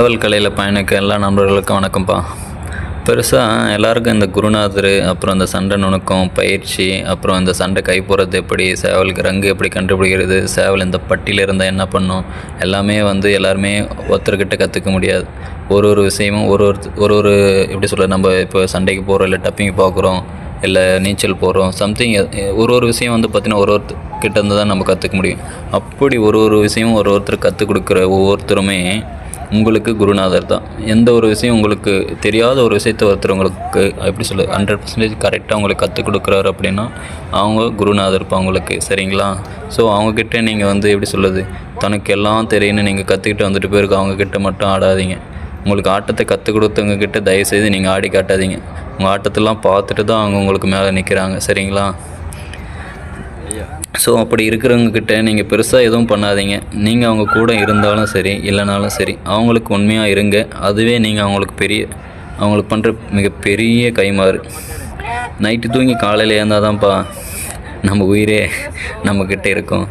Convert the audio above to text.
தகவல் கலையில் பயணிக்க எல்லா நண்பர்களுக்கும் வணக்கம்ப்பா. பெருசாக எல்லாருக்கும் இந்த குருநாதர், அப்புறம் இந்த சண்டை நுணுக்கம், பயிற்சி, அப்புறம் இந்த சண்டை கை போடுறது எப்படி, சேவலுக்கு ரங்கு எப்படி கண்டுபிடிக்கிறது, சேவல் இந்த பட்டியில் இருந்தால் என்ன பண்ணும், எல்லாமே எல்லாருமே ஒருத்தர்கிட்ட கற்றுக்க முடியாது. ஒரு ஒரு விஷயமும் ஒரு எப்படி சொல்கிறது, நம்ம இப்போ சண்டைக்கு போகிறோம், இல்லை டப்பிங் பார்க்குறோம், இல்லை நீச்சல் போகிறோம், சம்திங் ஒரு விஷயம் பார்த்திங்கன்னா ஒருத்தர்கிட்ட இருந்து தான் நம்ம கற்றுக்க முடியும். அப்படி ஒரு விஷயமும் ஒருத்தர் கற்றுக் கொடுக்குற ஒவ்வொருத்தருமே உங்களுக்கு குருநாதர் தான். எந்த ஒரு விஷயம் உங்களுக்கு தெரியாத ஒரு விஷயத்தை ஒருத்தர் உங்களுக்கு எப்படி சொல்ல 100% கரெக்டாக உங்களுக்கு கற்றுக் கொடுக்குறாரு அப்படின்னா அவங்க குருநாதர் இப்போ உங்களுக்கு, சரிங்களா? ஸோ அவங்கக்கிட்ட நீங்கள் எப்படி சொல்லுது, தனக்கு எல்லாம் தெரியும்னு நீங்கள் கற்றுக்கிட்டு வந்துட்டு போயிருக்கு அவங்கக்கிட்ட மட்டும் ஆடாதீங்க. உங்களுக்கு ஆட்டத்தை கற்றுக் கொடுத்தவங்க கிட்ட தயவுசெய்து நீங்கள் ஆடி காட்டாதீங்க. உங்கள் ஆட்டத்தெல்லாம் பார்த்துட்டு தான் அவங்க உங்களுக்கு மேலே நிற்கிறாங்க, சரிங்களா? ஸோ அப்படி இருக்கிறவங்கக்கிட்ட நீங்கள் பெருசாக எதுவும் பண்ணாதீங்க. நீங்கள் அவங்க கூட இருந்தாலும் சரி, இல்லைனாலும் சரி, அவங்களுக்கு உண்மையாக இருங்க. அதுவே நீங்கள் அவங்களுக்கு பண்ணுற மிகப்பெரிய கைமாறு. நைட்டு தூங்கி காலையில் ஏந்தாதான்ப்பா நம்ம உயிரே நம்மக்கிட்ட இருக்கும்.